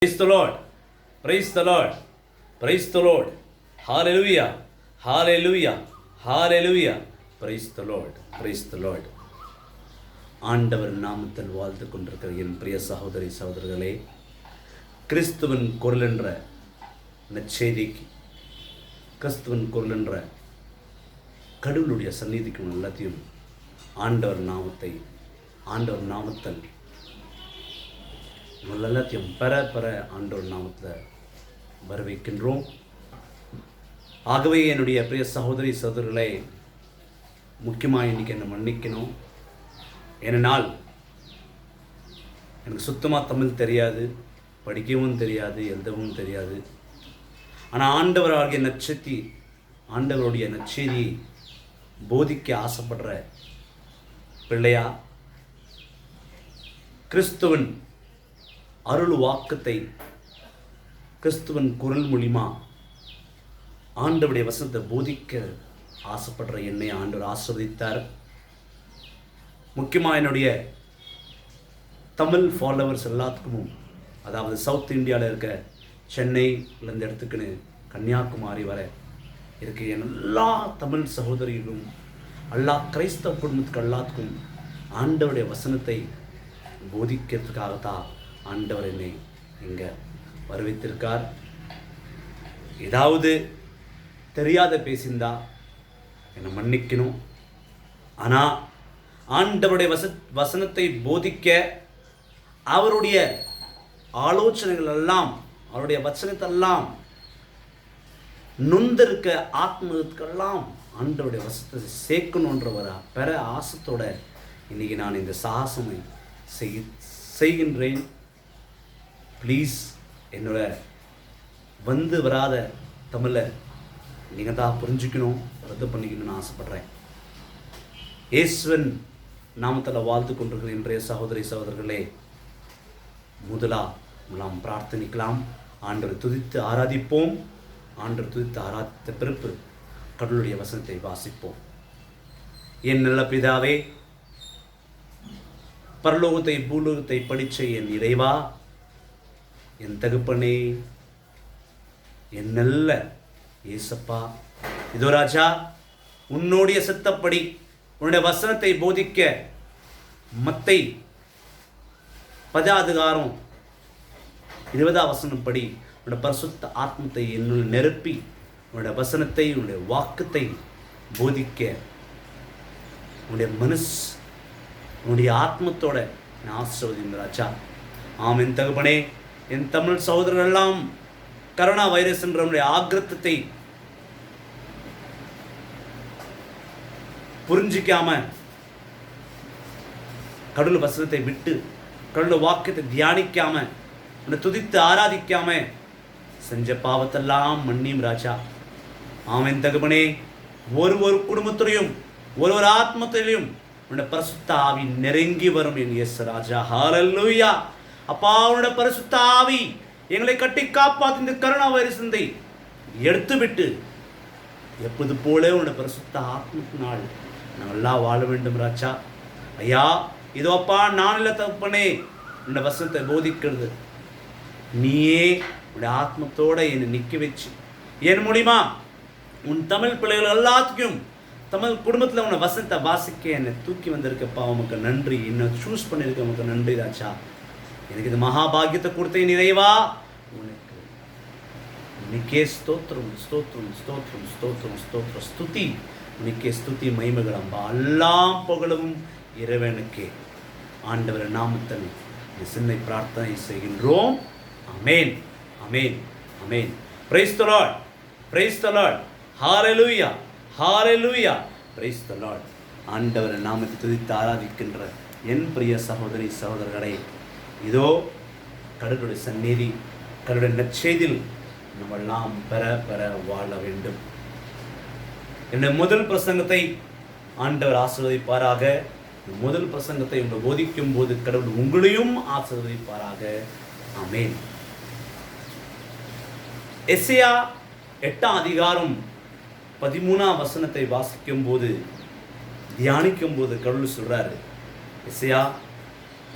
Praise the Lord. Praise the Lord. Praise the Lord. Hallelujah. Hallelujah. Hallelujah. Praise the Lord. Praise the Lord. ஆண்டவர் நாமத்தில் வாழ்த்து கொண்டிருக்கிற என் பிரிய சகோதரி சகோதரர்களே, கிறிஸ்துவின் குரல் என்ற நற்செய்திக்கு, கிறிஸ்துவின் குரல் என்ற கடவுளுடைய சந்நிதிக்கும் எல்லாத்தையும் ஆண்டவர் நாமத்தில் எல்லாத்தையும் பெற ஆண்டவர் நாமத்தில் வரவேற்கின்றோம். ஆகவே என்னுடைய பிரிய சகோதரி சகோதரர்களே, முக்கியமாக இன்றைக்கி என்னை மன்னிக்கணும். ஏனென்றால் எனக்கு சுத்தமாக தமிழ் தெரியாது, படிக்கவும் தெரியாது, எழுதவும் தெரியாது. ஆனால் ஆண்டவருடைய நற்செய்தியை போதிக்க ஆசைப்படுற பிள்ளையா, கிறிஸ்துவன் அருள் வாக்கத்தை கிறிஸ்துவன் குரல் மூலிமா ஆண்டவருடைய வசனத்தை போதிக்க ஆசைப்படுற என்னை ஆண்டவர் ஆசீர்வதித்தார். முக்கியமாக என்னுடைய தமிழ் ஃபாலோவர்ஸ் எல்லாத்துக்கும், அதாவது சவுத் இந்தியாவில் இருக்க சென்னையிலேருந்து எடுத்துக்கின்னு கன்னியாகுமரி வரை இருக்க எல்லா தமிழ் சகோதரிகளும், எல்லா கிறிஸ்தவ குடும்பத்துக்கு எல்லாத்துக்கும் ஆண்டவருடைய வசனத்தை போதிக்கிறதுக்காகத்தான் ஆண்டவர் என்னை இங்கே வரவேற்றிருக்கார். ஏதாவது தெரியாத பேசியிருந்தா என்னை மன்னிக்கணும். ஆனால் ஆண்டவருடைய வசனத்தை போதிக்க அவருடைய ஆலோசனைகள் எல்லாம், அவருடைய வசனத்தெல்லாம் நொந்திருக்க ஆத்மத்துக்கெல்லாம் ஆண்டவருடைய வசனத்தை சேர்க்கணுன்றவரா பெற ஆசத்தோட இன்றைக்கி நான் இந்த சாகசமை செய்கின்றேன். ப்ளீஸ் என்னோட வராத தமிழை நீங்கள் தான் புரிஞ்சுக்கணும், ரத்து பண்ணிக்கணும்னு ஆசைப்பட்றேன். இயேசுவின் நாமத்தில் வாழ்த்து கொண்டிருக்கிற இன்றைய சகோதரி சகோதரர்களே, முதலாம் பிரார்த்தனிக்கலாம். ஆண்டவரை துதித்து ஆராதிப்போம். ஆண்டவர் துதித்து ஆராதித்த பிறப்பு கடவுளுடைய வசனத்தை வாசிப்போம். என் நல்ல பிதாவே, பரலோகத்தை பூலோகத்தை படிச்ச என் இறைவா, என் தகப்பனே, என் நல்ல ஏசப்பா, இதோ ராஜா, உன்னுடைய சித்தப்படி உன்னுடைய வசனத்தை போதிக்க மத்தேயு 10:20 வசனப்படி உன்னுடைய பரிசுத்த ஆத்மத்தை என்னுள் நிரப்பி உன்னுடைய வசனத்தை, உன்னுடைய வாக்குத்தை போதிக்க உன்னுடைய ஆத்மத்தோட நான் ஆசீர்வதிங்க ராஜா. ஆமென் தகப்பனே. என் தமிழ் சகோதரர்கள் எல்லாம் கரோனா வைரஸ் என்ற ஆக்கிரத்தை புரிஞ்சிக்காம கடவுள் வசனத்தை விட்டு கடவுள் வாக்கியத்தை தியானிக்காம உன்னை துதித்து ஆராதிக்காம செஞ்ச பாவத்தெல்லாம் மன்னியும் ராஜா. ஆமென் தகப்பனே. ஒரு குடும்பத்திலையும் ஒரு ஆத்மத்திலையும் உன்னுடைய பரிசுத்த ஆவி நெருங்கி வரும் என் இயேசு ராஜா. ஹல்லேலூயா. அப்பா, உன்னுடைய பரிசுத்த ஆவி எங்களை கட்டி காப்பாற்று. இந்த கரோனா வைரஸ் எடுத்துவிட்டு எப்போது போல உன்னுடைய பரிசுத்த ஆத்மத்தினால் நாங்கள் எல்லாம் வாழ வேண்டும் ராஜா. ஐயா, இதோ அப்பா, நான் இல்லை தகப்பனே, உன்னுடைய வசனத்தை போதிக்கிறது நீயே உன்னுடைய ஆத்மத்தோட என்னை நிற்க வச்சு என் மூலியமா உன் தமிழ் பிள்ளைகள் எல்லாத்துக்கும், தமிழ் குடும்பத்தில் உன்னை வசனத்தை வாசிக்க என்னை தூக்கி வந்திருக்கப்பா, உமக்கு நன்றி. என்னை சூஸ் பண்ணியிருக்க உமக்கு நன்றி ராஜா. எனக்கு இது மகாபாகியத்தை கொடுத்த நிறைவா உனக்கு உனக்கே ஸ்தோத்திரம் ஸ்தோத்திரம் ஸ்தோத்திரம் ஸ்தோத்திரம் ஸ்தோத்திரம் ஸ்துதி. உனக்கே ஸ்துதி மகிமைகளம்பா. எல்லாம் புகழும் இறைவனுக்கே. ஆண்டவர் நாமத்தில் சின்ன பிரார்த்தனை செய்கின்றோம். அமேன், அமேன், அமேன். Praise the lord, praise the lord. ஹல்லேலூயா, ஹல்லேலூயா. Praise the lord. ஆண்டவர் நாமத்தை துதித்து ஆராதிக்கின்ற என் பிரிய சகோதரி சகோதரர்களே, இதோ கடவுளுடைய சந்நிதி, கடவுளுடைய நற்செய்தியில் நம்ம எல்லாம் பெற வாழ வேண்டும். என்னுடைய முதல் பிரசங்கத்தை ஆண்டவர் ஆசீர்வதிப்பாராக. முதல் பிரசங்கத்தை உங்களை போதிக்கும் போது கடவுள் உங்களையும் ஆசீர்வதிப்பாராக. ஆமென். எசேயா 8:13 வாசிக்கும் போது, தியானிக்கும் போது கடவுள் சொல்றாரு. எசேயா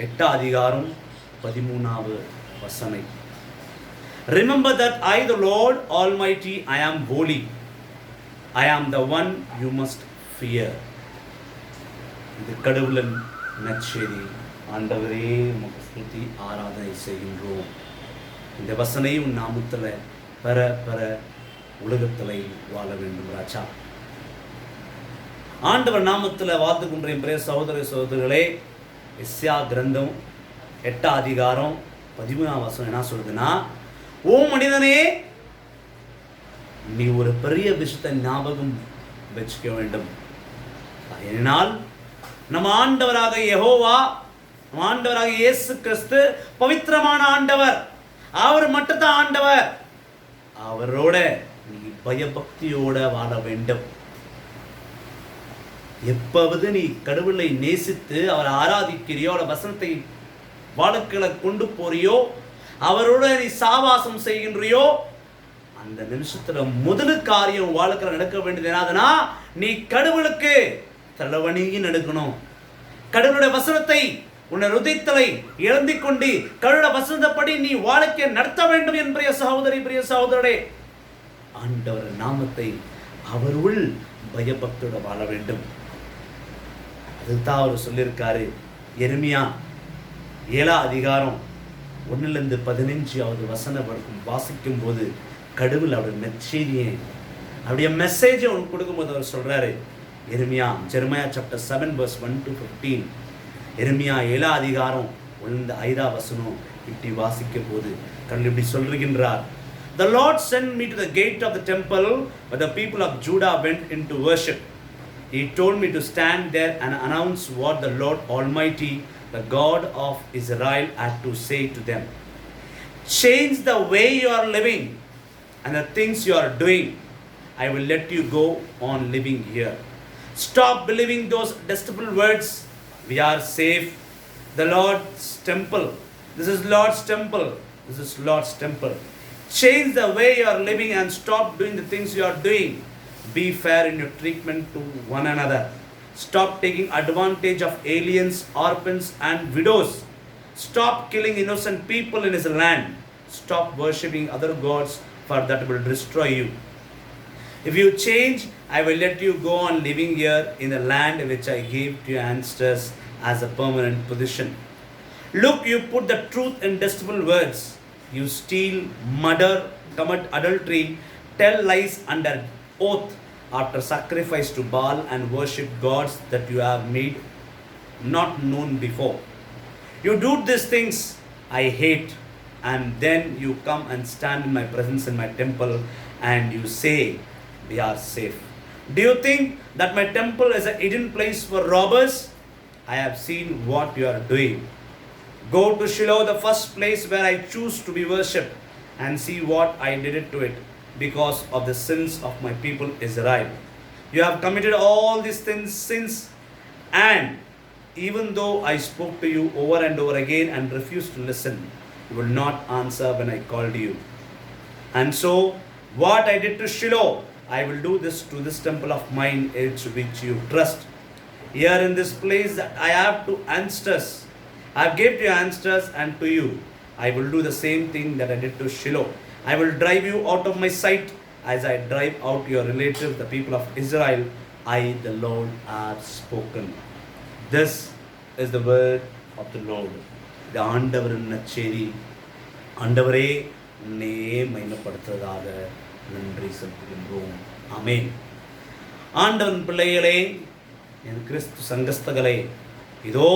8:13 வசனம். Remember that I, the Lord Almighty, I am holy. I am the one you must fear. இது கடவுளின் நற்செய்தி. ஆண்டவரே உமக்கு ஸ்துதி ஆராதனை செய்கின்றோம். இந்த வசனை உன் நாமத்தில் பெற பெற உலகத்தில் வாழ வேண்டும் ராஜா. ஆண்டவர் நாமத்தில் வாழ்த்து கொண்ட பிரிய சகோதர சகோதரிகளே, எஸ்யா கிரந்தம் 8 அதிகாரம் 13 வசனம் என்ன சொல்லுதுன்னா, ஓ மனிதனே, நீ ஒரு பெரிய விஷயத்தை ஞாபகம் வச்சுக்க வேண்டும். ஏனால் நம்ம ஆண்டவராக யெகோவா, நம்ம ஆண்டவராக இயேசு கிறிஸ்து பவித்திரமான ஆண்டவர். அவர் மட்டும்தான் ஆண்டவர். அவரோட நீ பயபக்தியோட வாழ வேண்டும். எப்போது நீ கடவுளை நேசித்து அவரை ஆராதிக்கிறியோ, அவரோட வசனத்தை வாழ்க்கையில கொண்டு போறியோ, அவரோட நீ சாவாசம் செய்கின்றியோ, அந்த நிமிஷத்துல முதல் காரியம் வாழ்க்கையில் நடக்க வேண்டியது என்னதுன்னா, நீ கடவுளுக்கு தலைவணங்கி நடக்கணும். கடவுளுடைய வசனத்தை உன்னை ஹிருதயத்திலே எழுந்திக் கொண்டு கடவுளுடைய வசனப்படி நீ வாழ்க்கையை நடத்த வேண்டும் என்ற சகோதரி, பிரிய சகோதரரே, ஆண்டவர் நாமத்தை அவருள் பயபக்தியோட வாழ வேண்டும். அதுதான் அவர் சொல்லியிருக்காரு. எரேமியா 7 அதிகாரம் 1-15 வசனம் வாசிக்கும் போது கடவுள் அவருடைய நற்செய்தியை, அவருடைய மெசேஜை அவனுக்கு கொடுக்கும்போது அவர் சொல்றாரு. Jeremiah chapter 7 verse 1-15. எரேமியா 7 அதிகாரம் 1-5 வசனம் இப்படி வாசிக்கும் போது கடவுள் இப்படி சொல்லுகின்றார். The Lord sent me to the gate of the temple where the people of Judah went into worship. He told me to stand there and announce what the Lord Almighty, the God of Israel, had to say to them. Change the way you are living and the things you are doing. I will let you go on living here. Stop believing those detestable words. We are safe. The Lord's temple. This is Lord's temple. This is Lord's temple. Change the way you are living and stop doing the things you are doing. Be fair in your treatment to one another. Stop taking advantage of aliens, orphans and widows. Stop killing innocent people in his land. Stop worshipping other gods, for that will destroy you. If you change, I will let you go on living here in the land which I gave to your ancestors as a permanent position. Look, you put the truth in detestable words. You steal, murder, commit adultery, tell lies under oath after sacrifice to Baal and worship gods that you have made not known before. You do these things I hate, and then you come and stand in my presence in my temple and you say, we are safe. Do you think that my temple is a hidden place for robbers? I have seen what you are doing. Go to Shiloh, the first place where I choose to be worshipped, and see what I did it to it because of the sins of my people Israel. You have committed all these sins, and even though I spoke to you over and over again and refused to listen, you will not answer when I called you. And so, what I did to Shiloh, I will do this to this temple of mine, which you trust. Here in this place that I have to ancestors, I have gave to your ancestors and to you. I will do the same thing that I did to Shiloh. I will drive you out of my sight as I drive out your relatives, the people of Israel. I, the Lord, have spoken. This is the word of the Lord. The ஆண்டவரின் நற்செய்தி. ஆண்டவரே, உன்னையே மகிமைப்படுத்துவதாக நன்றி செலுத்துகின்றோம். ஆமென். ஆண்டவரின் பிள்ளைகளே, என் கிறிஸ்து சங்கஸ்தகளே, இதோ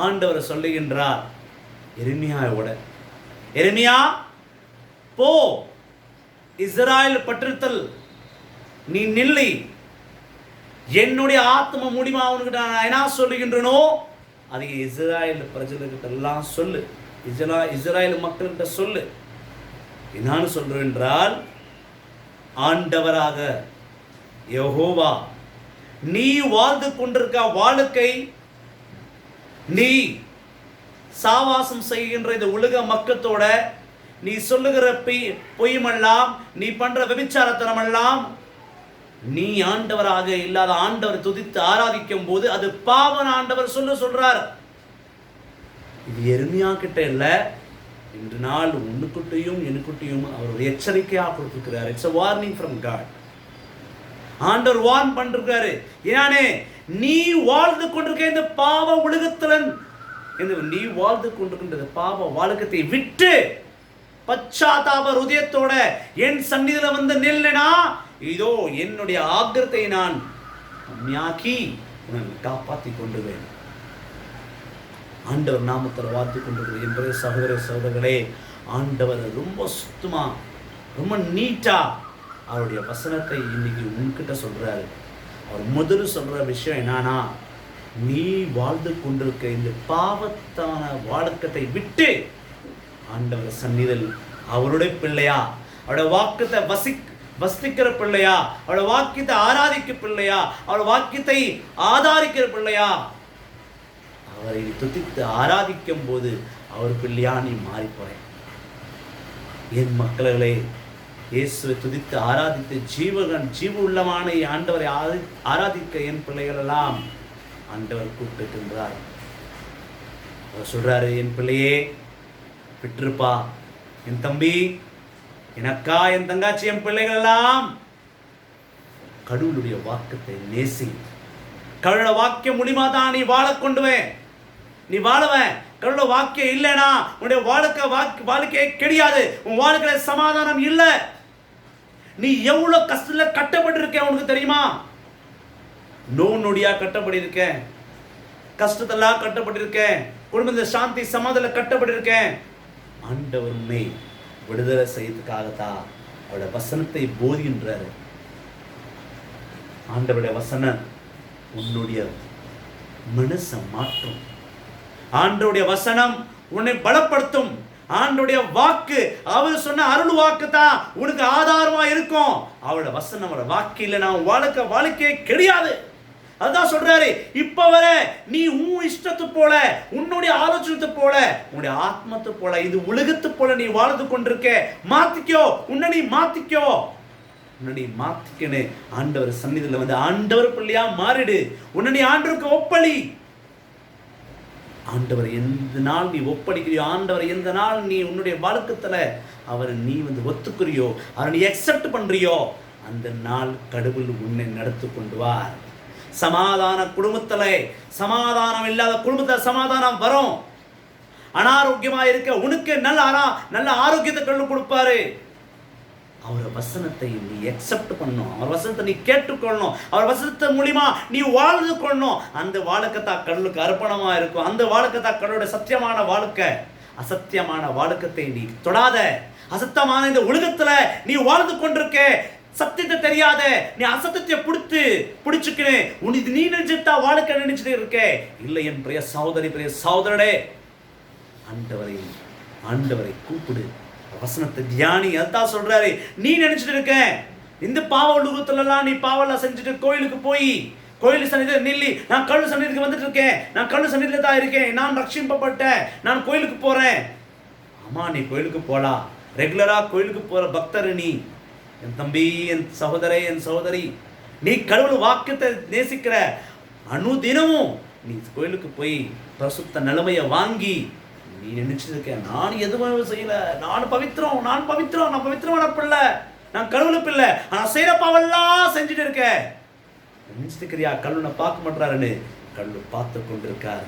ஆண்டவர் சொல்லுகின்றார் எரேமியாவோட, எரேமியா போ, இஸ்ராயல் பற்றித்தல் நீ நில்லி, என்னுடைய ஆத்ம முடிமா அவனுக்கு நான் என்ன சொல்லுகின்றனோ அதை இஸ்ராயல் பிரஜைகிட்ட எல்லாம் சொல்லு, இஸ்ராயல் மக்கள்கிட்ட சொல்லு. என்னான்னு சொல்றேன் என்றால், ஆண்டவராக யெகோவா நீ வாழ்ந்து கொண்டிருக்க வாழ்க்கை, நீ சாவாசம் செய்கின்ற இந்த உலக மக்களோட நீ சொல்லுகிற பொய்யமெல்லாம், நீ பண்ற விபச்சாரத்தனமெல்லாம், நீ ஆண்டவராக இல்லாத ஆண்டவர் துதித்து ஆராதிக்கும் போது அது பாவன் ஆண்டவர் சொல்றார். இது எரேமியா கிட்ட இல்ல, இன்று நாள் உன்னுக்குட்டையும் எனக்குட்டையும் அவர் ஒரு எச்சரிக்கையாக கொடுத்துருக்கிறார். It's a warning from God. ஆண்டவர் வார்ன் பண்ணிருக்காரு. ஏனே நீ வாழ்ந்து கொண்டிருக்க இந்த பாவ உலகத்துல நீ வாழ்ந்து கொண்டிருக்கின்ற பாவ வாழ்க்கத்தை விட்டு பச்சாத்தாப ஹிருதயத்தோட என் சந்நிதியில வந்து நில்லனா, இதோ என்னுடைய ஆக்கிரத்தை நான் கம்மியாக்கி உன்னை காப்பாற்றி கொண்டுவேன். ஆண்டவர் நாமத்தில் வாழ்த்து கொண்டிருக்கிற என்பதே சகோதர சகோதரர்களே, ஆண்டவர் ரொம்ப சுத்தமா ரொம்ப நீட்டா அவருடைய வசனத்தை இன்னைக்கு உன்கிட்ட சொல்றாரு. அவர் முதல்ல சொல்ற விஷயம் என்னன்னா, நீ வாழ்ந்து கொண்டிருக்க இந்த பாவத்தான வாழ்க்கத்தை விட்டு ஆண்டவர் சந்நிதியில் அவருடைய பிள்ளையா, அவருடைய வாக்கத்தை வசிக்கிற பிள்ளையா, அவருடைய வாக்கியத்தை ஆராதிக்க பிள்ளையா, அவருடைய வாக்கியத்தை ஆதாரிக்கிற பிள்ளையா, அவரை துதித்து ஆராதிக்கும் போது அவர் பிள்ளையா நீ மாறி போற. என் மக்களே, இயேசுவை துதித்து ஆராதித்து ஜீவ உள்ளமான ஆண்டவரை ஆராதிக்க என் பிள்ளைகள் எல்லாம் ஆண்டவர் கூப்பிட்டுன்றார். அவர் சொல்றாரு, என் பிள்ளையே விட்டுருப்பா, என் தம்பி, எனக்கா, என் தங்காச்சி, என் பிள்ளைகள் எல்லாம் கடவுளுடைய வாக்கத்தை நேசி. கடவுளோட வாக்கியம் மூலியமா தான் நீ வாழ கொண்டுவேன், நீ வாழவன். கடவுளோட வாக்கியம் இல்லைனா உன்னுடைய வாழ்க்கையே கிடையாது. உன் வாழ்க்கையில சமாதானம் இல்லை. நீ எவ்வளவு கஷ்டத்துல கட்டப்பட்டு இருக்க உனக்கு தெரியுமா? நோடியா கட்டப்பட்டிருக்கேன், கஷ்டத்தெல்லாம் கட்டப்பட்டிருக்கேன், குடும்பத்தில் சாந்தி சமாதானம் கட்டப்பட்டிருக்கேன். ஆண்டவர் உன்னை விடுதலை செய்யறதுக்காகத்தான் அவருடைய வசனத்தை போதிக்கின்றார். ஆண்டவருடைய வசனம் உன்னுடைய மனசை மாற்றும். ஆண்டவருடைய வசனம் உன்னை பலப்படுத்தும். ஆண்டவருடைய வாக்கு, அவர் சொன்ன அருள் வாக்கு தான் உனக்கு ஆதாரமா இருக்கும். அவரோட வசனம், அவரோட வாக்கு இல்லைன்னா வாழ்க்கையே கிடையாது. அதான் சொல்றாரு, இப்ப வர நீ உன் இஷ்டத்து போல, உன்னுடைய ஆலோசனத்து போல, உன்னுடைய ஆத்மத்து போல, இது உலகத்து போல நீ வாழ்ந்து கொண்டிருக்க. மாத்திக்கோ, உன்னை நீ மாத்திக்கோ, உன்னை நீ மாத்திக்கன்னு ஆண்டவர் சந்நிதியில வந்து ஆண்டவர் பிள்ளையா மாறிடு. உன்னை நீ ஆண்டவருக்கு ஒப்பளி. ஆண்டவர் எந்த நாள் நீ ஒப்படைக்கிறியோ, ஆண்டவர் எந்த நாள் நீ உன்னுடைய வாழ்க்கத்துல அவரை நீ வந்து ஒத்துக்குறியோ, அவரை நீ அக்செப்ட் பண்றியோ, அந்த நாள் கடவுள் உன்னை நடத்து கொண்டு வார். சமாதான குடும்பத்துல, சமாதானம் இல்லாத குடும்பத்துல சமாதானம் வரும். அனாரோக்கியமா இருக்க உனக்கு நல்ல ஆரோக்கியத்தை கடவுள் கொடுப்பாரு. அவர் வசனத்தை நீ அக்செப்ட் பண்ணணும், அவர் வசனத்தை நீ கேட்டுக்கொள்ளணும், அவர் வசனத்தை மூலியமா நீ வாழ்ந்து கொள்ளணும். அந்த வாழ்க்கைத்தா கடவுளுக்கு அர்ப்பணமா இருக்கும். அந்த வாழ்க்கைத்தா கடவுளுடைய சத்தியமான வாழ்க்கை. அசத்தியமான வாழ்க்கத்தை நீ தொடாத. அசத்தமான இந்த உலகத்துல நீ வாழ்ந்து கொண்டிருக்க. சத்தியத்தை தெரியாத நீ அசத்தியத்தை பிடிச்சுக்கினு உனக்கு நீ நினைச்சுட்டா வாழ்க்கை நினைச்சுட்டு இருக்க. இல்லை என் பிரிய சகோதரி, பிரிய சகோதரனே, ஆண்டவரை கூப்பிடு, வசனத்தை தியானி. அதான் சொல்றாரு, நீ நினைச்சிட்டு இருக்க இந்த பாவ உலகத்துல எல்லாம் நீ பாவெல்லாம் செஞ்சுட்டு கோயிலுக்கு போய் கோயில் சன்னிதியில் நில்லி, நான் கடவுள் சன்னிதிக்கு வந்துட்டு இருக்கேன், நான் கடவுள் சன்னிதியில தான் இருக்கேன், நான் ரட்சிக்கப்பட்டேன், நான் கோயிலுக்கு போறேன். ஆமா, நீ கோயிலுக்கு போலாம், ரெகுலரா கோயிலுக்கு போற பக்தர் நீ. என் தம்பி, என் சகோதரே, என் சகோதரி, நீ கடவுள் வாக்கியத்தை நேசிக்கிற அனுதினமும் நீ கோயிலுக்கு போய் பரிசுத்த நிலைமையை வாங்கி நீ நினைச்சிருக்க, நான் எதுவும் செய்யல, நான் பவித்திரமான பிள்ளை, நான் கடவுளு பிள்ளை, ஆனா செய்யற பாவெல்லாம் செஞ்சுட்டு இருக்க நினைச்சிருக்கிறியா? கடவுளை பார்க்க மாட்டாருன்னு கடவுள் பார்த்து கொண்டிருக்காரு.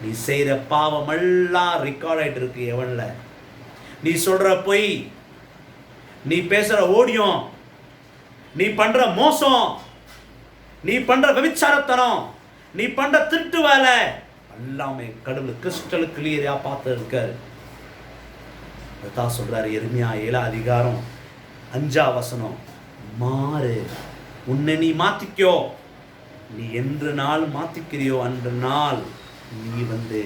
நீ செய்யற பாவம் எல்லாம் ரெக்கார்ட் ஆயிட்டு இருக்கு. எவன்ல நீ சொல்ற பொய், நீ பேசுற ஓடியம், நீ பண்ற மோசம், நீ பண்ற விபச்சாரத்தனம், நீ பண்ற திருட்டு வேலை எல்லாமே கடவுள் கிறிஸ்டல் கிளியரா பார்த்து இருக்காரு. அதான் சொல்றாரு எரேமியா 7:5 மாறு, உன்னை நீ மாத்திக்கோ. நீ என்ற நாள் மாத்திக்கிறியோ அன்ற நாள் நீ வந்து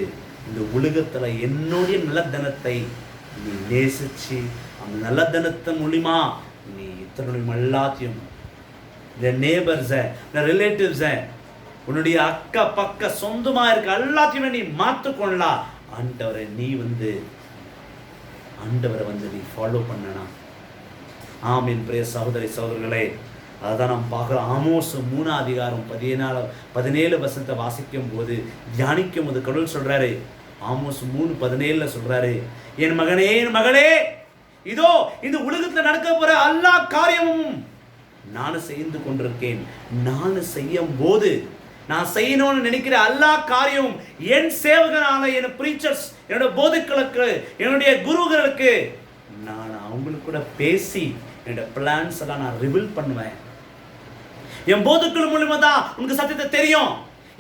இந்த உலகத்துல என்னுடைய நல்லதனத்தை நீ நேசிச்சு அந்த நல்லதனத்தின் மூலியமா நீ இத்தனை எல்லாத்தையும், இந்த நேபர்ஸை, இந்த ரிலேட்டிவ்ஸை, உன்னுடைய அக்க பக்க சொந்தமா இருக்க எல்லாத்தையுமே நீ மாற்றிக்கொள்ளலாம். ஆண்டவரை நீ வந்து நீ ஃபாலோ பண்ணனா. ஆமீன். பிரிய சகோதரி சகோதரர்களே, அதுதான் நாம் பார்க்குறோம். ஆமோஸ் 3:17 வாசிக்கும் போது, தியானிக்கும் போது கடவுள் சொல்றாரு, ஆமோஸ் 3:17 சொல்றாரு, என் மகனே என் மகளே, இதோ இந்த உலகத்தில் நடக்க போற எல்லா காரியமும் நான் செய்து கொண்டிருக்கேன். நான் செய்யும் போது நான் செய்யணும்னு நினைக்கிற எல்லா காரியமும் என் சேவகனால, என் பிரீச்சர்ஸ், என்னோட போதகர்களுக்கு, என்னுடைய குருகளுக்கு நான் அவங்களுக்கு கூட பேசி என்னோட பிளான்ஸ் எல்லாம் நான் ரிவீல் பண்ணுவேன். என் போதகர்கள் மூலியமா தான் உனக்கு சத்தியத்தை தெரியும்.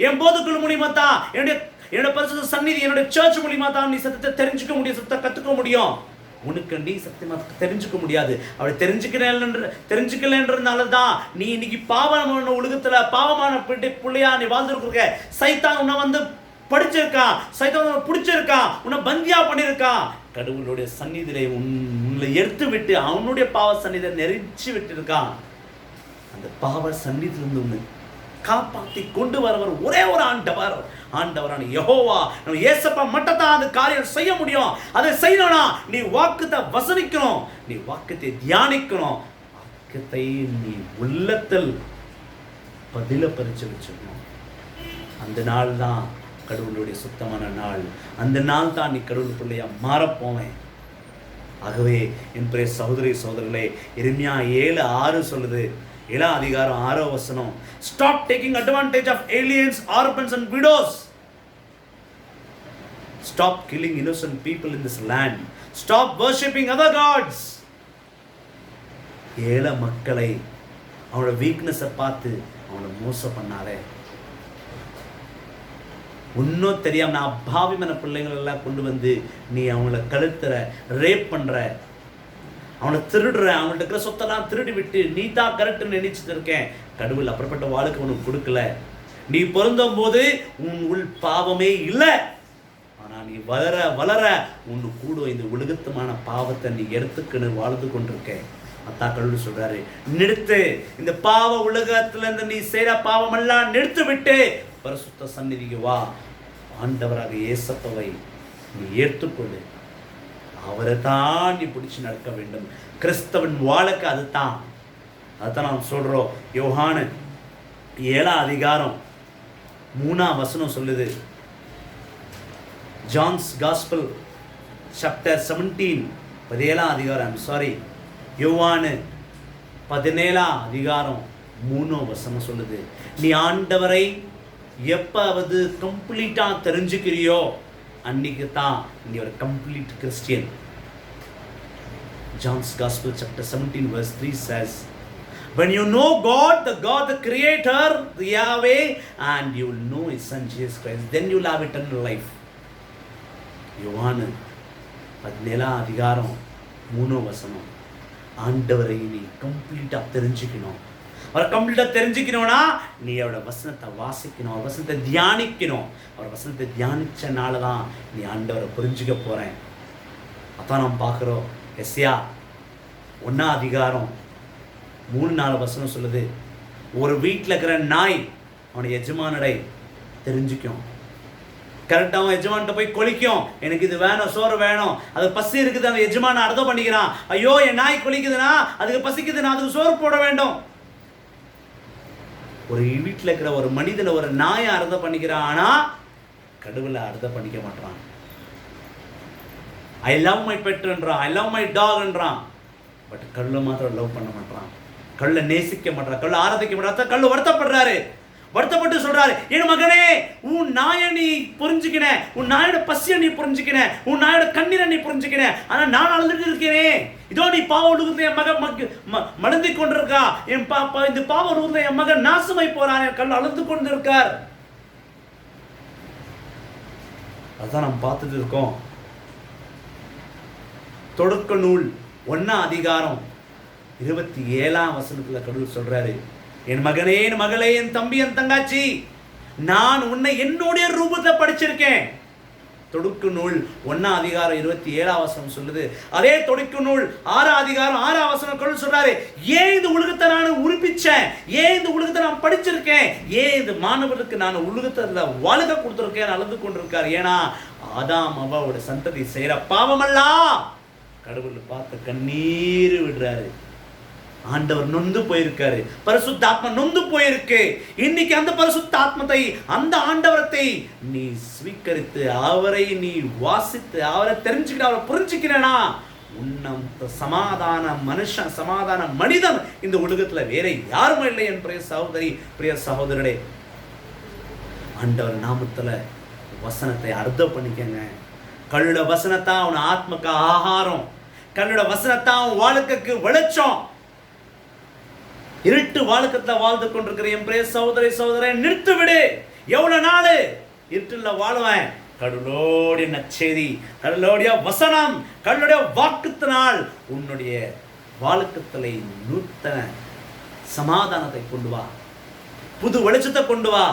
என் போதகர்கள் மூலியமா தான் என்னோட பரிசுத்த சந்நிதி, என்னோட சர்ச் மூலியமா தான் நீ சத்தியத்தை தெரிஞ்சுக்க முடியும், சத்தியத்தை கத்துக்க முடியும். உனக்கு நீ சத்தியமா தெரிஞ்சுக்க முடியாது. அவளை தெரிஞ்சுக்கலன்றதுனால தான் நீ இன்னைக்கு பாவமான உலகத்துல பாவமான பிள்ளையா நீ வாழ்ந்துருக்க. சைத்தான் உன்னை வந்து படிச்சிருக்கான், சைத்தான் உன்னை பிடிச்சிருக்கான், உன்னை பந்தியா பண்ணிருக்கான். கடவுளுடைய சந்நிதியை உன்னை எடுத்து விட்டு அவனுடைய பாவ சந்நிதியை நெரிச்சு விட்டு இருக்கான். அந்த பாவ சந்நிதியிலிருந்து உன்னை காப்பாற்றி கொண்டு வரவர் ஒரே ஒரு ஆண்டவரான யெகோவா, நம்ம இயேசப்பா மட்டும் தான் அந்த காரியம் செய்ய முடியும். அதை செய்யணும்னா நீ வாக்குத்தை வசனிக்கணும், நீ வாக்குத்தை தியானிக்கணும், வாக்குத்தை நீ உள்ளத்தில் பதில பறிச்சு வச்சுக்கணும். அந்த நாள் தான் கடவுளுடைய சுத்தமான நாள். அந்த நாள் தான் நீ கடவுள் பிள்ளையா மாறப்போவேன். ஆகவே என் பெரிய சகோதரி சகோதரர்களே, எரேமியா 7:6 சொல்லுது, 7ஆம் அதிகாரம் 6ஆம் வசனம், stop taking advantage of aliens, orphans and widows. Stop killing innocent people in this land. Stop worshipping other gods. ஏழை மக்களை அவனோட வீக்னஸை பார்த்து அவனை மோசம் பண்ணாலே. இன்னும் தெரியாம நான் அப்பாவிமான பிள்ளைங்கள் எல்லாம் கொண்டு வந்து நீ அவங்கள கழுத்துற, ரேப் பண்ற, அவனை திருடுற, அவங்கள்ட்ட இருக்கிற சொத்தெல்லாம் திருடி விட்டு நீ தான் கரெக்டுன்னு நினைச்சிட்டு இருக்கேன். கடவுள் அப்படிப்பட்ட வாழ்க்கை உனக்கு கொடுக்கல. நீ பொருந்தும் போது உன் உள் பாவமே இல்லை. ஆனா நீ வளர வளர உன்னு கூட இந்த உலகத்துமான பாவத்தை நீ எடுத்துக்கணும் வாழ்ந்து கொண்டிருக்க. அத்தா கடவுள் சொல்றாரு, நிறுத்து, இந்த பாவ உலகத்துல இருந்து நீ செய்யற பாவம் எல்லாம் நிறுத்து விட்டு பரிசுத்த சந்நிதிக்கு வா. ஆண்டவராக இயேசுவை நீ ஏற்றுக்கொள்ளு. அவரை தான் நீ பிடிச்சி நடக்க வேண்டும். கிறிஸ்தவன் வாழ்க்கை அதுதான். நாம் சொல்றோம். யோவான் 7ஆம் அதிகாரம் 3ஆம் வசனம் சொல்லுது. ஜான்ஸ் காஸ்பல் சாப்டர் 17 17ஆம் அதிகாரம், யோவான் 17ஆம் அதிகாரம் 3ஆம் வசனம் சொல்லுது, நீ ஆண்டவரை எப்பாவது கம்ப்ளீட்டா தெரிஞ்சுக்கிறியோ அன்னைக்கு தான் நீ ஒரு complete Christian. John's Gospel chapter 17 verse 3 says, when you know God, the creator, the Yahweh, and you will know his son Jesus Christ, then you will have eternal life. யோவான் 17ஆம் அதிகாரம் 3ஆம் வசனம், ஆண்டவரை நீ கம்ப்ளீட்டா தெரிஞ்சுக்கணும். அவரை கம்ப்ளீட்டா தெரிஞ்சுக்கணும்னா நீ அவரோட வசனத்தை வாசிக்கணும், அவர் வசனத்தை தியானிக்கணும். அவர் வசனத்தை தியானிச்சனால தான் நீ ஆண்டவரை புரிஞ்சுக்க போறேன். அதான் நாம் பார்க்குறோம். எஸ்யா 1ஆம் அதிகாரம் 3-4 வசனம் சொல்லுது, ஒரு வீட்டில் இருக்கிற நாய் அவனை எஜமானடை தெரிஞ்சுக்கும். கரெக்டாக அவன் எஜமான்கிட்ட போய் கொலிக்கும், எனக்கு இது வேணும், சோறு வேணும், அது பசி இருக்குது, அந்த எஜமான அர்த்தம் பண்ணிக்கிறான். ஐயோ என் நாய் கொலிக்குதுன்னா அதுக்கு பசிக்குதுன்னா அதுக்கு சோறு போட வேண்டும். ஒரு வீட்டில் இருக்கிற ஒரு மனிதனை ஒரு நாயை அர்த்தம் பண்ணிக்கிறான், ஆனா கடவுளை அர்த்தம் பண்ணிக்க மாட்டான். ஐ லவ் மை பெட்ன்றான், ஐ லவ் மை டாக்ன்றான். பட் கடவுளை மாத்திரம் லவ் பண்ண மாட்டான், கடவுளை நேசிக்க மாட்டான், கடவுளை ஆராதிக்க மாட்டான். கடவுள் வருத்தப்படுறாரு, வருத்தப்பட்டு சொல்றாரு, என் மகனே உன் நாயை நீ புரிஞ்சுக்கின, உன் நாயோட பசியை நீ புரிஞ்சுக்கின, உன் நாயோட கண்ணீரை நீ புரிஞ்சுக்கின, ஆனா நான் அழுதுட்டு இருக்கிறேன். இதோ நீ பாவ உலகத்துல என் மகன் மலர்ந்து கொண்டிருக்கா, என் பாப்பா இந்த பாவ உலகத்துல என் மகன் நாசமாய் போறான், என் கல் அழுது கொண்டு இருக்கார். அதான் நாம் பார்த்துட்டு இருக்கோம். தொடக்க நூல் 1ஆம் அதிகாரம் 27ஆம் வசனத்துல கடவுள் சொல்றாரு, என் மகனே, என் மகளே, என் தம்பி, என் தங்காச்சி, நான் உன்னை என்னுடைய ரூபத்தை படிச்சிருக்கேன். தொடக்க நூல் 1ஆம் அதிகாரம் 27ஆம் வசனம் சொல்லுது. அதே தொடக்க நூல் 6ஆம் அதிகாரம் 6ஆம் வசனம் கடவுள் சொல்றாரு, ஏன் இந்த உலகத்தை நான் உருப்பிச்சேன், ஏன் இந்த உலகத்தை நான் படிச்சிருக்கேன், ஏன் இந்த மாணவர்களுக்கு நான் உலகத்துல வாழ்க்கை கொடுத்துருக்கேன் அழுது கொண்டிருக்காரு. ஏன்னா ஆதாம் அவ்வாவோட சந்ததி செய்யற பாவமல்லா கடவுள் பார்த்து கண்ணீர் விடுறாரு. ஆண்டவர் நொந்து போயிருக்காரு, பரிசுத்தாத்மா நொந்து போயிருக்கு. இன்னைக்கு அந்த பரிசுத்தாத்மத்தை, அந்த ஆண்டவரத்தை நீ ஸ்வீகரித்து அவரை நீ வாசித்து அவரை தெரிஞ்சுக்கிட்டு அவரை புரிஞ்சுக்கிறேனா, உன்னம் சமாதான மனுஷன், சமாதான மனிதன் இந்த உலகத்துல வேற யாருமே இல்லை. என் பிரிய சகோதரி, பிரிய சகோதரனே, ஆண்டவர் நாமத்துல வசனத்தை அர்த்தம் பண்ணிக்கங்க. கல்லுட வசனத்தான் அவன் ஆத்மக்கு ஆகாரம், கல்லுட வசனத்தான் அவன் வாழ்க்கைக்கு வெளிச்சம். இருட்டு வாழ்க்கத்துல வாழ்ந்து கொண்டிருக்கிற என் பிரிய சகோதரி, சகோதரன், நிறுத்து விடு. எவ்வளவு நாள் இருட்டுல வாழ்வேன்? கடலோடைய நற்செய்தி, கடலோடைய வசனம், கடலுடைய வாக்குத்தினால் உன்னுடைய வாழ்க்கத்திலே நூத்தன சமாதானத்தை கொண்டு வா, புது வெளிச்சத்தை கொண்டு வா.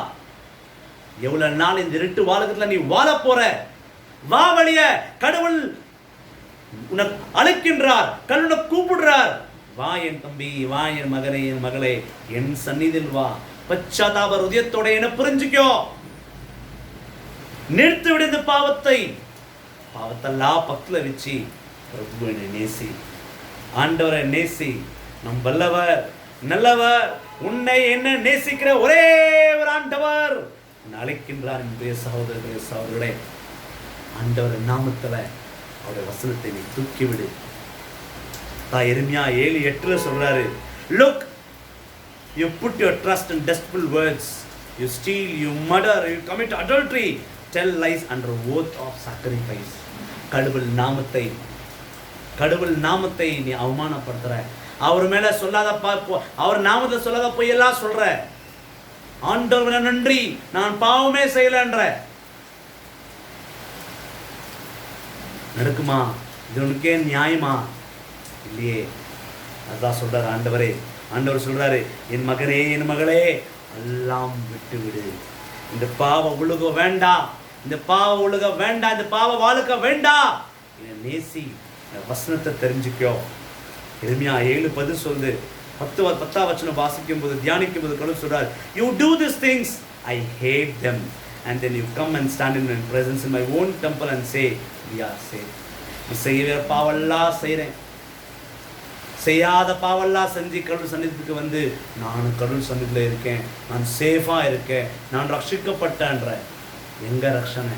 எவ்வளவு நாள் இந்த இருட்டு வாழ்க்கத்துல நீ வாழ போற? வா வழிய. கடவுள் உனக்கு அழைக்கின்றார், கடவுள் கூப்பிடுறார். வா என் தம்பி, வா என் மகனே, என் மகளே, என் சந்நிதியில் வா. பச்சாதாப ஹிருதயத்தோட என்ன புரிஞ்சுக்கோ. நிறுத்து விடு இந்த பாவத்தெல்லாம் பக்கத்துல வச்சு பிரபுவை நேசி, ஆண்டவரை நேசி. நம் வல்லவர், நல்லவர், உன்னை என்ன நேசிக்கிற ஒரே ஒரு ஆண்டவர் உன்னை அழைக்கின்றார். என்னுடைய சகோதரர்களே, சகோதரர்களே, ஆண்டவர் நாமத்துல அவருடைய வசனத்தை நீ தூக்கிவிடு. எரேமியா 7:8 சொல்றாரு, look, you put your trust in deceitful words, you steal, you murder, you commit adultery, tell lies under oath of sacrifice. கடவுள் நாமத்தை நீ அவமானப்படுத்துற, அவர் மேல சொல்லாத, அவர் நாமத்தை சொல்லாத பொய்யெல்லாம் சொல்ற. ஆண்டவரே நன்றி, நான் பாவமே செய்யலன்ற நடக்குமா? இது உனக்கே நியாயமா? இல்லையே. அதான் சொல்றாரு ஆண்டவரே. ஆண்டவர் சொல்றாரு, என் மகனே, என் மகளே, எல்லாம் விட்டு விடு. இந்த பாவ உலக வேண்டாம், இந்த பாவ உலக வேண்டாம், இந்த பாவ வாழ்க்கை வேண்டாம். என்னை நேசி, வசனத்தை தெரிஞ்சுக்கோ. எரேமியா 7:10 சொல்லுது. 10 வசனம் வாசிக்கும் போது, தியானிக்கும் போது கடவுள் சொல்றாரு, you do these things, I hate them, and then you come and stand in my presence in my own temple and say, we are safe. செய்கிற பாவெல்லாம் செய்கிறேன், செய்யாத பாவெல்லாம் செஞ்சு கடவுள் சன்னிதிக்கு வந்து, நான் கடவுள் சன்னிதியில் இருக்கேன், நான் சேஃபாக இருக்கேன், நான் ரட்சிக்கப்பட்டேன்ற. எங்க ரட்சணை?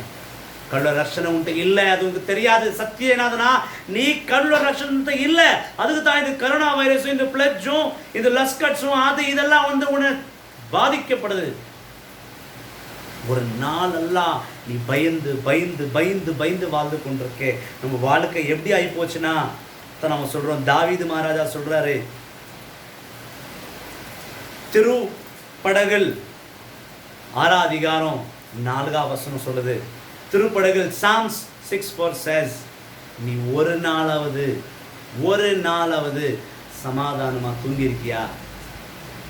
கடவுள் ரட்சணை உண்டு இல்லை, அது உங்களுக்கு தெரியாது. சத்தியம் என்னதுன்னா, நீ கடவுள் ரட்சணை இல்லை. அதுக்கு தான் இந்த கரோனா வைரஸும், இந்த பிளட்ஜும், இந்த லஸ்கட்ஸும், அது இதெல்லாம் வந்து உன்னை பாதிக்கப்படுது. ஒரு நாளெல்லாம் நீ பயந்து பயந்து பயந்து பயந்து வாழ்ந்து கொண்டிருக்கே. நம்ம வாழ்க்கை எப்படி ஆகி போச்சுன்னா, நம்ம சொல்றோம், தாவீது மகாராஜா சொல்றாரு, திருப்படகில் 6:4 சொல்லுது. திருப்படகில் Psalms 6:4 says, நீ ஒரு நாளாவது சமாதானமா தூங்கி இருக்கியா?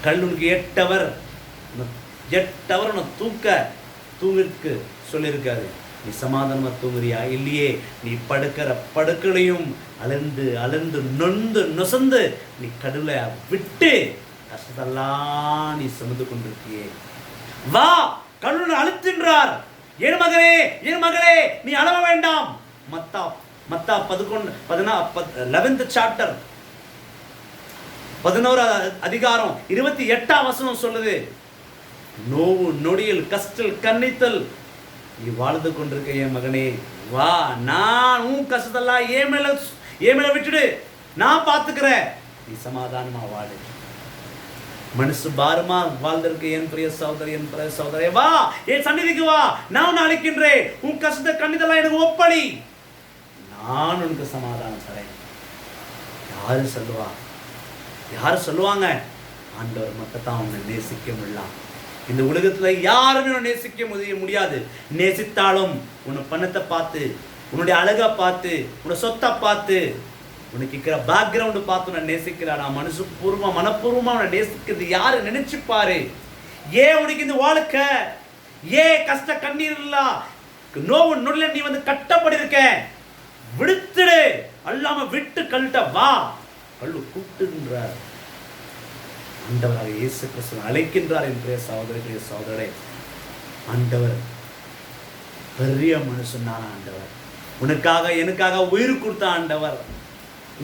கல்லுனுக்கு 8 hour தூங்கிற்கு சொல்லியிருக்காரு. நீ சமாதானமா தூங்குறியா? இல்லையே. நீ படுக்கிற படுக்களையும் அலர்ந்து நொந்து நொசந்து நீ கடவுளை விட்டு கஷ்டத்தெல்லாம் நீ சுமந்து கொண்டிருக்கியே. வா, கடவுள் அழுத்தின்றார். என் மகனே, என் மகளே, நீ அழவ வேண்டாம். மத்தா 11th chapter 11th அதிகாரம் 28ஆம் வசனம் சொல்லுது, நோவு நொடியில் கஷ்டல் கண்ணித்தல் நீ வாழ்ந்து கொண்டிருக்க என் மகனே, வா, நான் உன் கஷ்டத்தெல்லாம் ஏன் மேல விட்டுடு, நான் பார்த்துக்கிறேன், நீ சமாதானமா வாடு. மனசு பாரமா வாழ்ந்திருக்க என் பிரிய சகோதரி, என் பிரிய சகோதரே, வா, என் சந்நிதிக்கு வா, நான் அழைக்கின்றேன். உன் கஷ்டத்தை கண்ணித்தெல்லாம் எனக்கு ஒப்படி, நான் உனக்கு சமாதானம் தரேன். யாரு சொல்லுவாங்க? ஆண்டவர் மட்டும்தான் உன்னை நேசிக்க முடியலாம். இந்த உலகத்துல யாருமே நேசிக்க முடியாது. நேசித்தாலும் உன்னை பணத்தை பார்த்து, உன்னுடைய அழகை பார்த்து, உன்னுடைய சொத்தை பார்த்து, உனக்கு இருக்கிற பேக்ரவுண்டு பார்த்து உன்னை நேசிக்கிறானா? மனப்பூர்வமா உன்னை நேசிக்கிறது யாரு? நினைச்சுப்பாரு. ஏன் உனக்கு இந்த வாழ்க்கை, ஏன் கஷ்ட கண்ணீர் இல்ல, நோவு நொடில நீ வந்து கட்டப்படி இருக்க, விடுத்துடு, அல்லாம விட்டு கல்ட்ட வா. கல்லு கூப்பிட்டுன்றார் ஆண்டவராக இயேசு கிறிஸ்து அழைக்கின்றார். என் பிரிய சகோதரர்களே, சகோதரரே, ஆண்டவர் பெரிய மனுஷனான ஆண்டவர், உனக்காக எனக்காக உயிர் கொடுத்த ஆண்டவர்.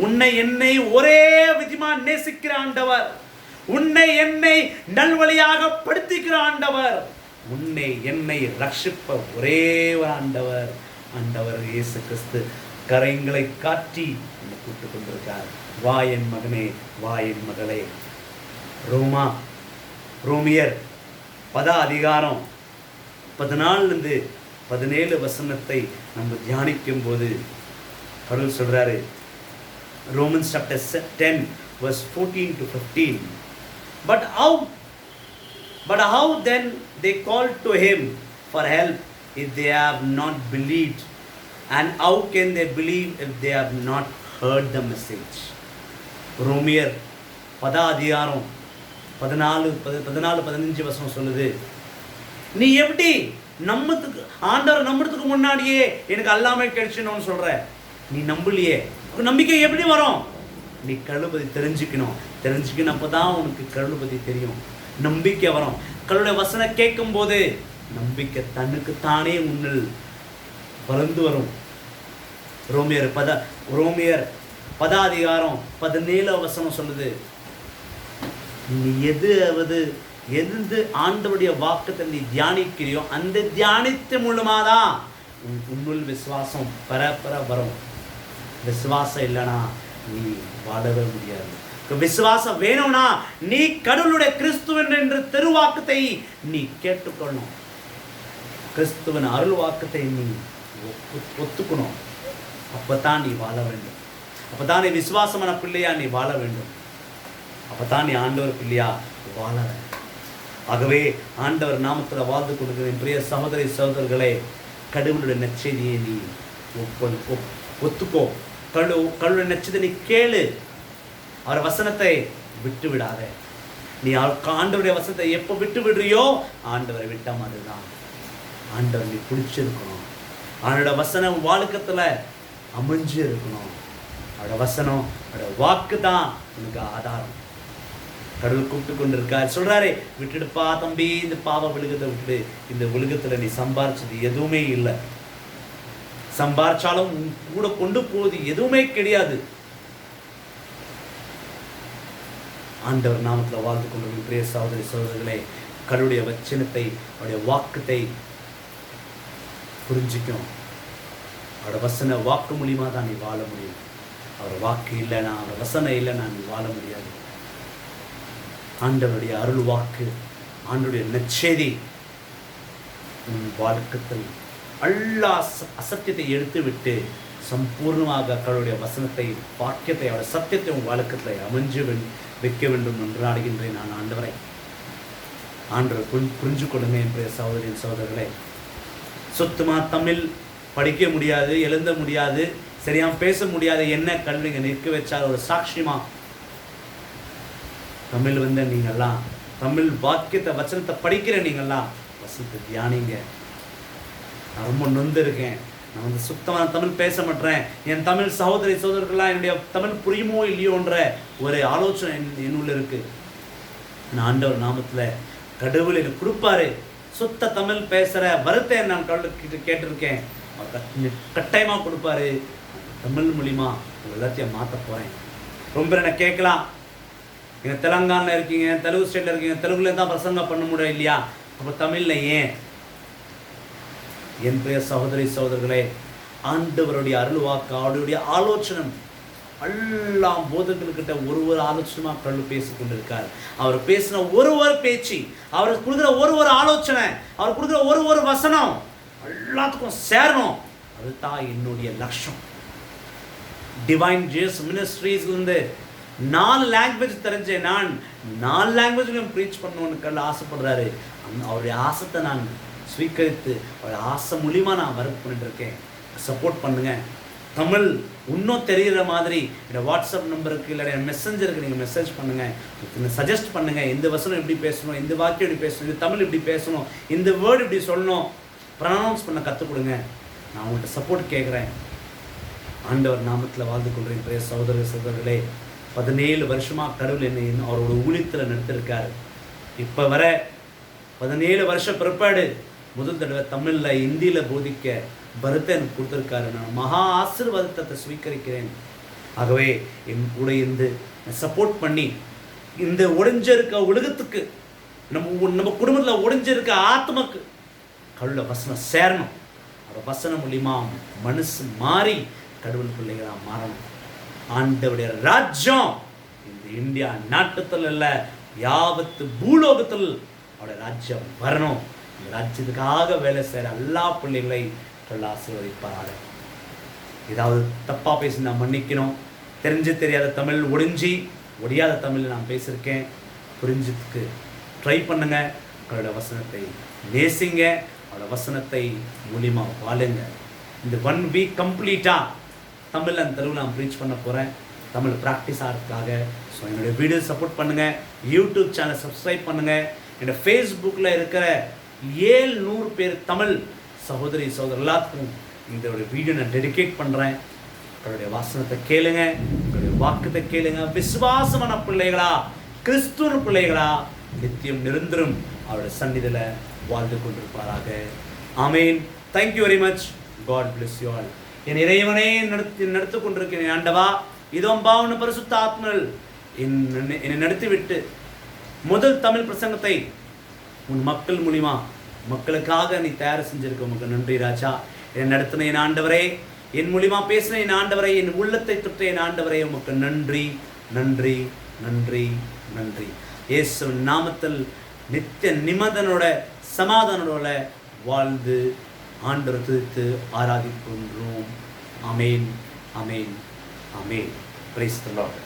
உன்னை என்னை ஒரே விதமா நேசிக்கிற ஆண்டவர், உன்னை என்னை நல்வழியாக படுத்திக்கிற ஆண்டவர், உன்னை என்னை ரட்சிப்ப ஒரே ஒரு ஆண்டவர், ஆண்டவர் இயேசு கிறிஸ்து கரங்களை காட்டி கூப்பிட்டு கொண்டிருக்கார். வா என் மகனே, வா என் மகளே. ரோமியர் 10 அதிகாரம் 14 17 வசனத்தை நம்ம தியானிக்கும் போது கடவுள் சொல்றாரு. Romans chapter 10 verse 14 to 15. But how then they called to him for help if they have not believed? And how can they believe if they have not heard the message? ரோமியர் 10 அதிகாரம் 14-15 வசனம் சொல்லுது, நீ எப்படி ஆண்டவர் நம்புறதுக்கு முன்னாடியே எனக்கு எல்லாமே கிடைச்சுன்னு சொல்ற? நீ நம்பலையே, நம்பிக்கை எப்படி வரும்? நீ கடவுளை பற்றி தெரிஞ்சுக்கணும். உனக்கு கடவுளை பற்றி தெரியும், நம்பிக்கை வரும். கடவுளுடைய வசனம் கேட்கும் போது நம்பிக்கை தன்னுக்கு தானே உன்னில் வளர்ந்து வரும். ரோமியர் 10 அதிகாரம் 17 வசனம் சொல்லுது, நீ எது ஆண்டவருடைய வாக்குத்தை நீ தியானிக்கிறியோ அந்த தியானித்து மூலமாதான் உன்னுள் விசுவாசம் பரப்பர வரும். விசுவாசம் இல்லைனா நீ வாழவே முடியாது. விசுவாசம் வேணும்னா நீ கடவுளுடைய கிறிஸ்துவன் என்ற திருவாக்கத்தை நீ கேட்டுக்கொள்ளணும். கிறிஸ்துவன் அருள் வாக்கத்தை நீ ஒத்துக்கணும். அப்பதான் நீ வாழ வேண்டும். அப்பதான் நீ விசுவாசமான பிள்ளையா நீ வாழ வேண்டும். அப்பதான் நீ ஆண்டவர் பிள்ளையா வாழ வேண்டும். ஆகவே ஆண்டவர் நாமத்தில் வாழ்ந்து கொடுக்கிறேன் பிரிய சகோதரி சகோதரர்களே, கடவுளுடைய நற்செய்தியை நீ ஒத்துக்கோ. கடவுளுடைய நற்செய்தியை நீ கேளு. அவர் வசனத்தை விட்டு விடாத. நீ ஆண்டவருடைய வசனத்தை எப்போ விட்டு விடுறியோ ஆண்டவரை விட்ட மாதிரி தான். ஆண்டவர் நீ பிடிச்சிருக்கணும். அவனோட வசனம் வாழ்க்கத்தில் அமைஞ்சு இருக்கணும். அவரோட வசனம், அவரோட வாக்கு தான் உனக்கு ஆதாரம். கடவுள் கூப்பிட்டு கொண்டு இருக்கார். சொல்றாரு, விட்டுடுப்பா தம்பி, இந்த பாவ விழுகத்தை விட்டுடு. இந்த விழுகத்துல நீ சம்பாரிச்சது எதுவுமே இல்லை. சம்பாரிச்சாலும் கூட கொண்டு போகுது எதுவுமே கிடையாது. ஆண்டவர் நாமத்தில் வாழ்ந்து கொண்டு பிரிய சகோதரி சகோதரர்களே, கடவுளுடைய வச்சனத்தை, அவருடைய வாக்குத்தை புரிஞ்சிக்கணும். அவரோட வசன வாக்கு மூலியமா தான் நீ வாழ முடியும். அவர் வாக்கு இல்லைன்னா, அவர் வசனம் இல்லைன்னா நீ வாழ முடியாது. ஆண்டவருடைய அருள் வாக்கு, ஆண்டவருடைய நற்செய்தி உன் வாழ்க்கத்தில் எல்லா அசத்தியத்தை எடுத்து விட்டு சம்பூர்ணமாக கடவுளுடைய வசனத்தை, வாக்கியத்தை, அவருடைய சத்தியத்தை உன் வாழ்க்கத்தில் அமைஞ்சு வைக்க வேண்டும் என்று நாடுகின்றேன். நான் ஆண்டவரை ஆண்டவர் புரிஞ்சு கொடுங்க என்ற சகோதரின் சகோதரர்களே. சுத்தமா தமிழ் படிக்க முடியாது, எழுத முடியாது, சரியாக பேச முடியாது, என்ன கல்விங்க நிற்க வச்சால் ஒரு சாட்சியமா தமிழ் நீங்கள்லாம் தமிழ் வாக்கியத்தை வசனத்தை படிக்கிற நீங்கள்லாம் வசனத்தை தியானிங்க. நான் ரொம்ப நொந்திருக்கேன். நான் சுத்தமான தமிழ் பேச மாட்டேன். என் தமிழ் சகோதரி சகோதரர்களாக என்னுடைய தமிழ் புரியுமோ இல்லையோன்ற ஒரு ஆலோசனை என்னுள்ள இருக்கு. நான் ஆண்டவர் நாமத்தில் கடவுள் எனக்கு கொடுப்பாரு. சுத்த தமிழ் பேசுகிற வரத்தை நான் கடவுள்கிட்ட கேட்டிருக்கேன். கட்டாயமாக கொடுப்பாரு. தமிழ் மூலிமா எல்லாத்தையும் மாற்ற போகிறேன். ரொம்ப என்ன கேட்கலாம், நீங்கள் தெலுங்கானில் இருக்கீங்க, தெலுங்கு ஸ்டேட்டில் இருக்கீங்க, தெலுங்குல தான் பிரசங்கம் பண்ண முடியும் இல்லையா? அப்போ தமிழில் ஏன்? என் பெரிய சகோதரி சகோதரர்களே, ஆண்டவருடைய அருள் வாக்கு, அவருடைய ஆலோசனை எல்லா போதகர்கிட்ட ஒரு ஆலோசனையாக கடவுள் பேசி கொண்டிருக்கார். அவர் பேசின ஒரு பேச்சு, அவர் கொடுக்குற ஒரு ஆலோசனை, அவர் கொடுக்குற ஒரு வசனம் எல்லாத்துக்கும் சேரணும். அதுதான் என்னுடைய லட்சம். டிவைன் ஜீசஸ் மினிஸ்ட்ரீஸ்லேருந்து 4 லாங்குவேஜ் தெரிஞ்ச நான் 4 லாங்குவேஜ்லையும் ப்ரீச் பண்ணணுன்னு ஆசைப்படுறாரு. அவருடைய ஆசைத்தை நான் ஸ்வீகரித்து அவருடைய ஆசை மூலிமா நான் ஒர்க் பண்ணிட்டு இருக்கேன். சப்போர்ட் பண்ணுங்க. தமிழ் இன்னும் தெரிகிற மாதிரி என்னோடய வாட்ஸ்அப் நம்பருக்கு இல்லை என் மெசஞ்சருக்கு நீங்கள் மெசேஜ் பண்ணுங்கள், சஜஸ்ட் பண்ணுங்கள். இந்த வசனம் இப்படி பேசணும், இந்த வாக்கியம் இப்படி பேசணும், இந்த தமிழ் இப்படி பேசணும், இந்த வேர்டு இப்படி சொல்லணும், ப்ரனவுன்ஸ் பண்ண கற்றுக் கொடுங்க. நான் உங்கள்கிட்ட சப்போர்ட் கேட்குறேன். ஆண்டவர் நாமத்தில் வாழ்ந்து கொள்கிறேன். பிரிய சகோதர சகோதரர்களே, 17 வருஷமாக கடவுள் என்னை அவரோட ஊழியத்தில் நடத்திருக்காரு. இப்போ வர 17 வருஷம் பிற்பாடு முதல் தடவை தமிழில் இந்தியில் போதிக்க பரத்தை எனக்கு கொடுத்துருக்காரு. நான் மகா ஆசீர்வாதத்தை ஸ்வீகரிக்கிறேன். ஆகவே என் கூட இருந்து சப்போர்ட் பண்ணி இந்த ஒடிஞ்சிருக்க உலகத்துக்கு நம்ம குடும்பத்தில் ஒடிஞ்சிருக்க ஆத்மாக்கு கடவுள வசனம் சேரணும். அந்த வசனம் மூலியமா மனசு மாறி கடவுள் பிள்ளைகளா மாறணும். ஆண்டவருடைய ராஜ்யம் இந்த இந்தியா நாட்டத்தில் இல்லை, யாவத்து பூலோகத்தில் அவருடைய ராஜ்யம் வரணும். இந்த ராஜ்யத்துக்காக வேலை செய்கிற எல்லா பிள்ளைகளை ஆசீர்வதிப்பாராக. ஏதாவது தப்பாக பேசி நான் மன்னிக்கணும். தெரிஞ்சு தெரியாத தமிழ் ஒடியாத தமிழ் நான் பேசியிருக்கேன். புரிஞ்சதுக்கு ட்ரை பண்ணுங்க. அவரோட வசனத்தை நேசிங்க, அவரோட வசனத்தை மூலியமாக வாழுங்க. இந்த 1 வீக் கம்ப்ளீட்டாக தமிழ் அந்த தெலுங்கு நான் ப்ரீச் பண்ண போகிறேன். தமிழ் ப்ராக்டிஸ் ஆகிறதுக்காக. ஸோ என்னுடைய வீடியோ சப்போர்ட் பண்ணுங்கள். யூடியூப் சேனல் சப்ஸ்கிரைப் பண்ணுங்கள். என்னோட ஃபேஸ்புக்கில் இருக்கிற 700 பேர் தமிழ் சகோதரி எல்லாத்துக்கும் இந்த வீடியோ நான் டெடிகேட் பண்ணுறேன். உங்களுடைய வாசனத்தை கேளுங்க, உங்களுடைய வாக்குத்தை கேளுங்க. விசுவாசமான பிள்ளைகளா, கிறிஸ்துவ பிள்ளைகளா நித்தியம் நிரந்தரம் அவருடைய சந்நிதியில் வாழ்ந்து கொண்டிருப்பாராக. ஆமேன். Thank you very much. God bless you all. என் இறைவனே நடத்தி கொண்டிருக்கிறேன் ஆண்டவா. இதோம்பாவன பரிசுத்த ஆத்மர்கள் என்னை நடத்திவிட்டு முதல் தமிழ் பிரசங்கத்தை உன் மக்கள் மூலிமா மக்களுக்காக நீ தயார் செஞ்சிருக்க உமக்கு நன்றி ராஜா. என்னை நடத்தின என் ஆண்டவரே, என் மூலிமா பேசின என் ஆண்டவரை, என் உள்ளத்தை தொட்ட என் ஆண்டவரே, உமக்கு நன்றி நன்றி நன்றி நன்றி. இயேசு நாமத்தில் நித்திய நிம்மதனோட சமாதானோட வாழ்ந்து ஆண்டவர் துதித்து ஆராதிக்கின்றோம். ஆமேன் ஆமேன் ஆமேன். Praise the Lord.